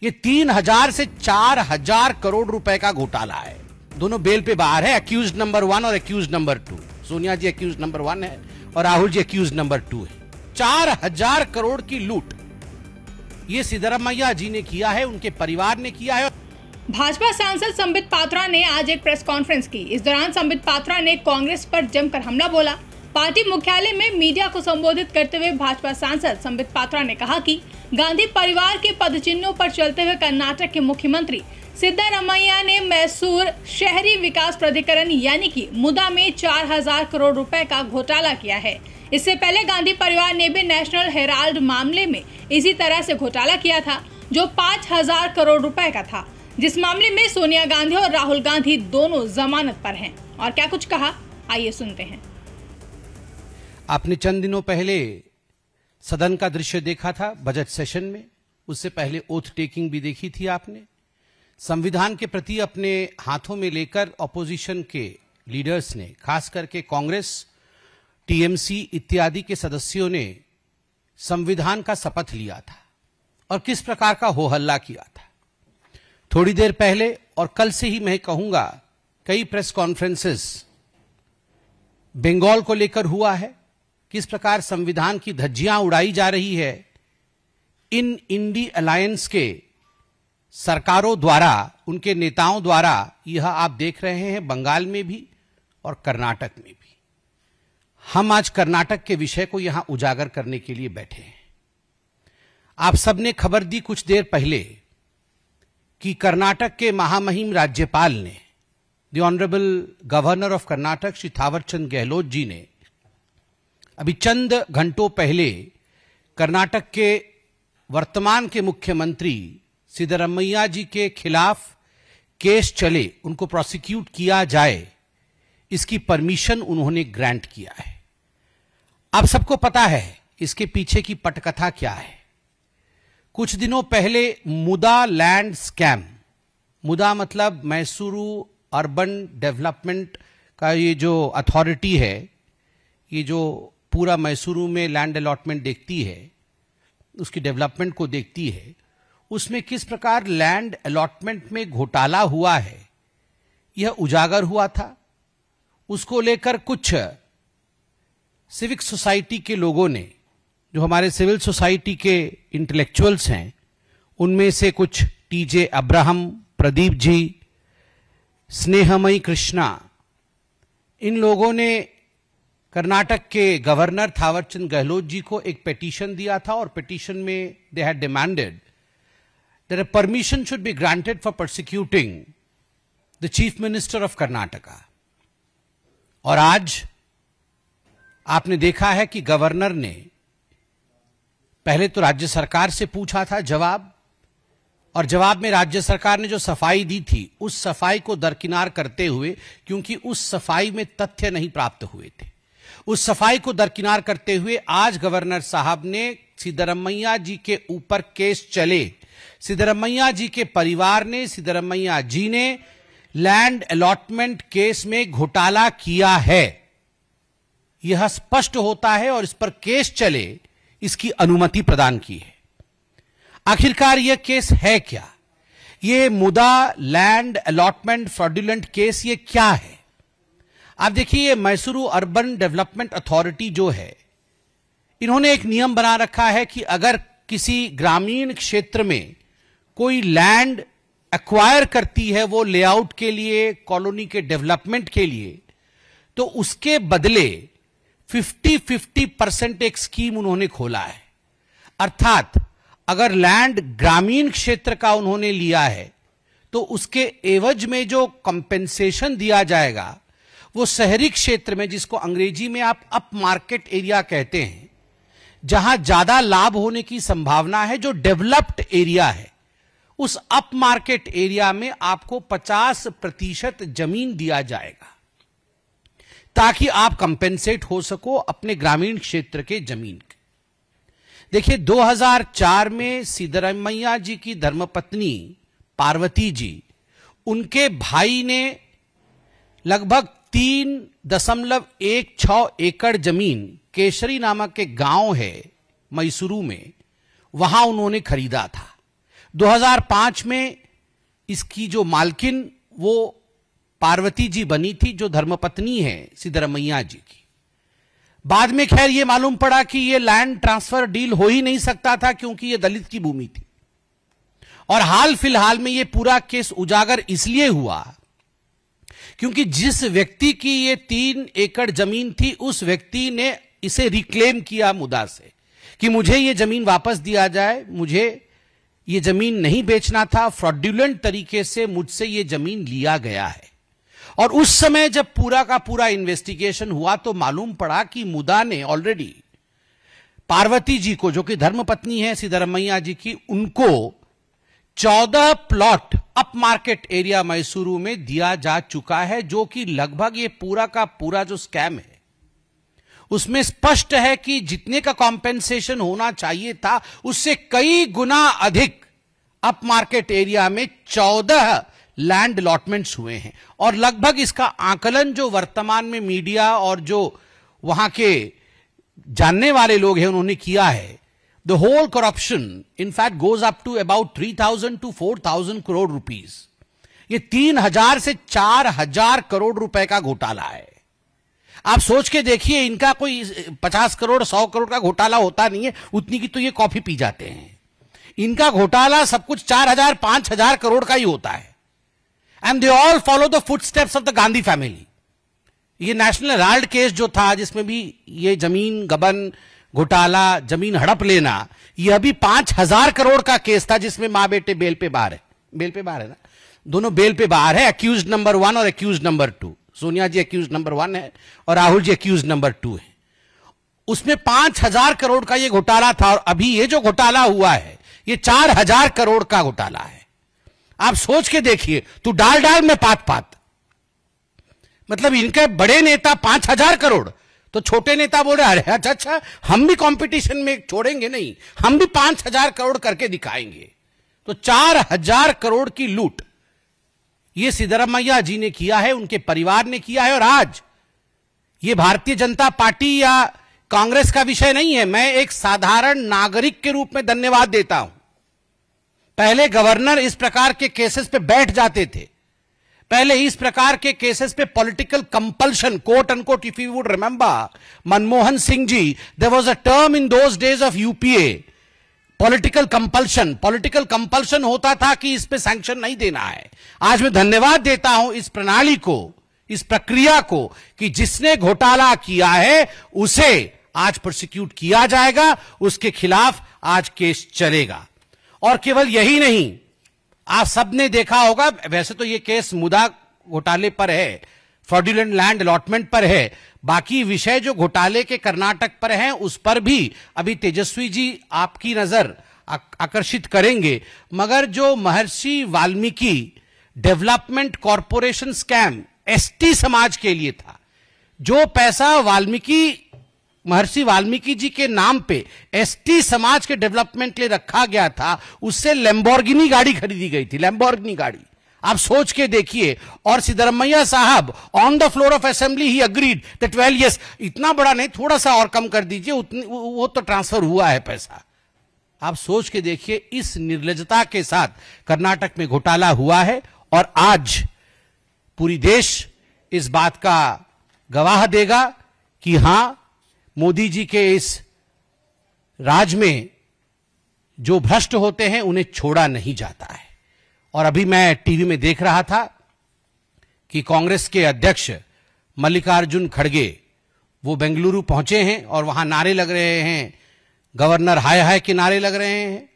ये 3,000 से 4,000 करोड़ रुपए का घोटाला है। दोनों बेल पे बाहर है, अक्यूज नंबर 1 और अक्यूज नंबर 2। सोनिया जी अक्यूज नंबर 1 है और राहुल जी अक्यूज नंबर 2 है। 4,000 करोड़ की लूट ये सिद्धरमैया जी ने किया है, उनके परिवार ने किया है। भाजपा सांसद संबित पात्रा ने आज एक प्रेस कॉन्फ्रेंस की। इस दौरान संबित पात्रा ने कांग्रेस पर जमकर हमला बोला। पार्टी मुख्यालय में मीडिया को संबोधित करते हुए भाजपा सांसद संबित पात्रा ने कहा कि गांधी परिवार के पदचिन्हों पर चलते हुए कर्नाटक के मुख्यमंत्री सिद्धरमैया ने मैसूर शहरी विकास प्राधिकरण यानी कि मुदा में 4,000 करोड़ रुपए का घोटाला किया है। इससे पहले गांधी परिवार ने भी नेशनल हेराल्ड मामले में इसी तरह से घोटाला किया था, जो 5,000 करोड़ रुपए का था, जिस मामले में सोनिया गांधी और राहुल गांधी दोनों जमानत पर हैं। और क्या कुछ कहा, आइए सुनते हैं। आपने चंद दिनों पहले सदन का दृश्य देखा था बजट सेशन में, उससे पहले ओथ टेकिंग भी देखी थी आपने। संविधान के प्रति अपने हाथों में लेकर ऑपोजिशन के लीडर्स ने, खास करके कांग्रेस, टीएमसी इत्यादि के सदस्यों ने संविधान का शपथ लिया था और किस प्रकार का हो हल्ला किया था। थोड़ी देर पहले और कल से ही मैं कहूंगा कई प्रेस कॉन्फ्रेंसेस बंगाल को लेकर हुआ है, किस प्रकार संविधान की धज्जियां उड़ाई जा रही है इन इंडी अलायंस के सरकारों द्वारा, उनके नेताओं द्वारा। यह आप देख रहे हैं बंगाल में भी और कर्नाटक में भी। हम आज कर्नाटक के विषय को यहां उजागर करने के लिए बैठे हैं। आप सबने खबर दी कुछ देर पहले कि कर्नाटक के महामहिम राज्यपाल ने, the honourable governor of Karnataka Shri Thawarchand Gehlot ji ने अभी चंद घंटों पहले कर्नाटक के वर्तमान के मुख्यमंत्री सिद्धरमैया जी के खिलाफ केस चले, उनको प्रोसिक्यूट किया जाए, इसकी परमिशन उन्होंने ग्रांट किया है। आप सबको पता है इसके पीछे की पटकथा क्या है। कुछ दिनों पहले मुदा लैंड स्कैम, मुदा मतलब मैसूरू अर्बन डेवलपमेंट का ये जो अथॉरिटी है, ये जो पूरा मैसूरू में लैंड अलॉटमेंट देखती है, उसकी डेवलपमेंट को देखती है, उसमें किस प्रकार लैंड अलॉटमेंट में घोटाला हुआ है यह उजागर हुआ था। उसको लेकर कुछ सिविक सोसाइटी के लोगों ने, जो हमारे सिविल सोसाइटी के इंटेलेक्चुअल्स हैं, उनमें से कुछ टीजे अब्राहम, प्रदीप जी, स्नेहमयी कृष्णा, इन लोगों ने कर्नाटक के गवर्नर थावरचंद गहलोत जी को एक पिटीशन दिया था और पिटीशन में they had demanded that a permission should be granted for prosecuting the chief minister of Karnataka. और आज आपने देखा है कि गवर्नर ने पहले तो राज्य सरकार से पूछा था जवाब, और जवाब में राज्य सरकार ने जो सफाई दी थी उस सफाई को दरकिनार करते हुए, क्योंकि उस सफाई में तथ्य नहीं प्राप्त हुए थे, उस सफाई को दरकिनार करते हुए आज गवर्नर साहब ने सिद्धरमैया जी के ऊपर केस चले, सिद्धरमैया जी के परिवार ने, सिद्धरमैया जी ने लैंड अलॉटमेंट केस में घोटाला किया है, यह स्पष्ट होता है और इस पर केस चले, इसकी अनुमति प्रदान की है। आखिरकार यह केस है क्या? यह मुदा लैंड अलॉटमेंट फ्रॉडुलेंट केस ये क्या है? आप देखिए, ये मैसूरू अर्बन डेवलपमेंट अथॉरिटी जो है, इन्होंने एक नियम बना रखा है कि अगर किसी ग्रामीण क्षेत्र में कोई लैंड एक्वायर करती है, वो लेआउट के लिए, कॉलोनी के डेवलपमेंट के लिए, तो उसके बदले 50-50% एक स्कीम उन्होंने खोला है। अर्थात अगर लैंड ग्रामीण क्षेत्र का उन्होंने लिया है तो उसके एवज में जो कंपेंसेशन दिया जाएगा वो शहरी क्षेत्र में, जिसको अंग्रेजी में आप अप मार्केट एरिया कहते हैं, जहां ज्यादा लाभ होने की संभावना है, जो डेवलप्ड एरिया है, उस अप मार्केट एरिया में आपको 50% जमीन दिया जाएगा ताकि आप कंपेंसेट हो सको अपने ग्रामीण क्षेत्र के जमीन के। देखिए, 2004 में सिद्धरमैया जी की धर्मपत्नी पार्वती जी, उनके भाई ने लगभग 3.16 एकड़ जमीन केशरी नामक एक गांव है मैसूरू में, वहां उन्होंने खरीदा था। 2005 में इसकी जो मालकिन वो पार्वती जी बनी थी, जो धर्मपत्नी है सिद्धरमैया जी की। बाद में खैर ये मालूम पड़ा कि ये लैंड ट्रांसफर डील हो ही नहीं सकता था, क्योंकि ये दलित की भूमि थी। और हाल फिलहाल में ये पूरा केस उजागर इसलिए हुआ क्योंकि जिस व्यक्ति की ये 3 एकड़ जमीन थी, उस व्यक्ति ने इसे रिक्लेम किया मुद्दा से कि मुझे ये जमीन वापस दिया जाए, मुझे ये जमीन नहीं बेचना था, फ्रॉडुलेंट तरीके से मुझसे ये जमीन लिया गया है। और उस समय जब पूरा का पूरा इन्वेस्टिगेशन हुआ तो मालूम पड़ा कि मुद्दा ने ऑलरेडी पार्वती जी को, जो कि धर्मपत्नी है सिद्धरमैया जी की, उनको 14 plot up market area Mysuru में दिया जा चुका है, जो कि लगभग ये पूरा का पूरा जो स्कैम है उसमें स्पष्ट है कि जितने का कॉम्पेंसेशन होना चाहिए था उससे कई गुना अधिक अप मार्केट एरिया में 14 लैंड अलॉटमेंट्स हुए हैं। और लगभग इसका आकलन जो वर्तमान में मीडिया और जो वहां के जानने वाले लोग हैं उन्होंने किया है, the whole corruption in fact goes up to about 3,000 to 4,000 crore rupees. ये 3,000 से 4,000 करोड़ रुपए का घोटाला है। आप सोच के देखिए, इनका कोई 50 करोड़ 100 करोड़ का घोटाला होता नहीं है, उतनी की तो ये कॉफी पी जाते हैं। इनका घोटाला सब कुछ 4,000 5,000 करोड़ का ही होता है। And they all follow the footsteps of the Gandhi family. ये नेशनल हेराल्ड केस जो था, जिसमें भी ये जमीन गबन घोटाला, जमीन हड़प लेना, यह भी 5,000 करोड़ का केस था, जिसमें मां बेटे बेल पे बाहर है। बेल पे बाहर है ना, दोनों बेल पे बाहर है। एक्यूज नंबर 1 और एक्यूज नंबर 2। सोनिया जी एक्यूज नंबर 1 है और राहुल जी एक्यूज नंबर 2 है। उसमें 5,000 करोड़ का ये घोटाला था। और अभी ये जो घोटाला हुआ है ये 4,000 करोड़ का घोटाला है। आप सोच के देखिए, तो डाल डाल में पात पात, मतलब इनके बड़े नेता 5,000 करोड़, तो छोटे नेता बोल रहे अरे अच्छा हम भी कंपटीशन में छोड़ेंगे नहीं, हम भी 5,000 करोड़ करके दिखाएंगे। तो 4,000 करोड़ की लूट ये सिद्धरमैया जी ने किया है, उनके परिवार ने किया है। और आज ये भारतीय जनता पार्टी या कांग्रेस का विषय नहीं है। मैं एक साधारण नागरिक के रूप में धन्यवाद देता हूं। पहले गवर्नर इस प्रकार के केसेस पे बैठ जाते थे। पहले इस प्रकार के केसेस पे political compulsion, quote unquote, if you would remember Manmohan Singh ji, there was a term in those days of UPA, political compulsion होता था कि इस पे सैंक्शन नहीं देना है। आज मैं धन्यवाद देता हूं इस प्रणाली को, इस प्रक्रिया को, कि जिसने घोटाला किया है उसे आज प्रोसिक्यूट किया जाएगा, उसके खिलाफ आज केस चलेगा। और केवल यही नहीं, आप सबने देखा होगा, वैसे तो ये केस मुद्दा घोटाले पर है, फ्रॉडुलेंट लैंड अलॉटमेंट पर है, बाकी विषय जो घोटाले के कर्नाटक पर हैं उस पर भी अभी तेजस्वी जी आपकी नजर आकर्षित करेंगे। मगर जो महर्षि Valmiki development corporation scam ST समाज के लिए था, जो पैसा महर्षि वाल्मीकि जी के नाम पे एसटी समाज के डेवलपमेंट के लिए रखा गया था, उससे लैम्बोर्गिनी गाड़ी खरीदी गई थी, लैम्बोर्गिनी गाड़ी। आप सोच के देखिए। और सिद्धरमैया साहब on the floor of assembly he agreed that well yes, इतना बड़ा नहीं, थोड़ा सा और कम कर दीजिए, वो तो ट्रांसफर हुआ है पैसा। आप सोच के देखिए, इस निर्लजता के साथ कर्नाटक में घोटाला हुआ है। और आज पूरी देश इस बात का गवाह देगा कि हां, मोदी जी के इस राज में जो भ्रष्ट होते हैं उन्हें छोड़ा नहीं जाता है। और अभी मैं टीवी में देख रहा था कि कांग्रेस के अध्यक्ष मल्लिकार्जुन खड़गे वो बेंगलुरु पहुंचे हैं और वहां नारे लग रहे हैं, गवर्नर हाय हाय के नारे लग रहे हैं।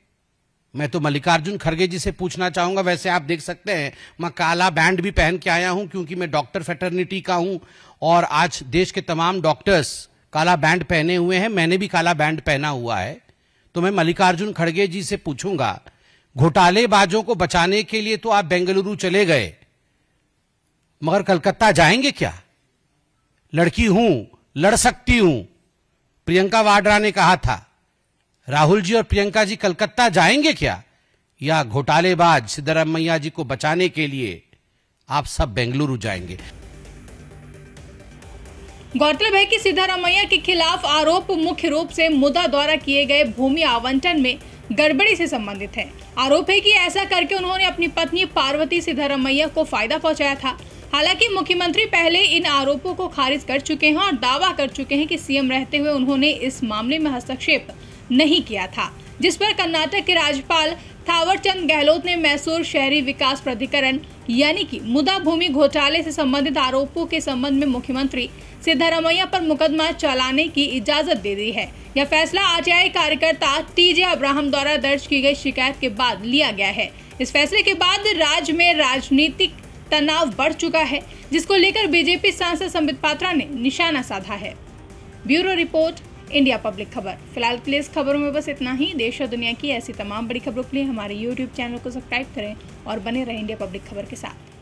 मैं तो मल्लिकार्जुन खड़गे जी से पूछना चाहूंगा, वैसे आप देख सकते हैं मैं काला बैंड भी पहन के आया हूं क्योंकि मैं डॉक्टर फ्रेटर्निटी का हूं और आज देश के तमाम डॉक्टर्स काला बैंड पहने हुए हैं, मैंने भी काला बैंड पहना हुआ है। तो मैं मल्लिकार्जुन खड़गे जी से पूछूंगा, घोटालेबाजों को बचाने के लिए तो आप बेंगलुरु चले गए, मगर कलकत्ता जाएंगे क्या? लड़की हूं, लड़ सकती हूं, प्रियंका वाड्रा ने कहा था। राहुल जी और प्रियंका जी कलकत्ता जाएंगे क्या? या घोटालेबाज सिद्धरमैया जी को बचाने के लिए आप सब बेंगलुरु जाएंगे? गौरतलब है कि सिद्धरमैया के खिलाफ आरोप मुख्य रूप से मुद्दा द्वारा किए गए भूमि आवंटन में गड़बड़ी से संबंधित है। आरोप है कि ऐसा करके उन्होंने अपनी पत्नी पार्वती सिद्धारमैया को फायदा पहुंचाया था। हालांकि मुख्यमंत्री पहले इन आरोपों को खारिज कर चुके हैं और दावा कर चुके हैं कि सीएम रहते हुए उन्होंने इस मामले में हस्तक्षेप नहीं किया था, जिस पर कर्नाटक के राज्यपाल थावरचंद गहलोत ने मैसूर शहरी विकास प्राधिकरण यानी कि मुदा भूमि घोटाले से संबंधित आरोपों के संबंध में मुख्यमंत्री सिद्धारमैया पर मुकदमा चलाने की इजाजत दे दी है। यह फैसला आरटीआई कार्यकर्ता टीजे अब्राहम द्वारा दर्ज की गई शिकायत के बाद लिया गया है। इस फैसले के बाद राज्य में राजनीतिक तनाव बढ़ चुका है, जिसको लेकर बीजेपी सांसद संबित पात्रा ने निशाना साधा है। ब्यूरो रिपोर्ट, इंडिया पब्लिक खबर। फिलहाल के लिए इस खबरों में बस इतना ही। देश और दुनिया की ऐसी तमाम बड़ी खबरों के लिए हमारे YouTube चैनल को सब्सक्राइब करें और बने रहें इंडिया पब्लिक खबर के साथ।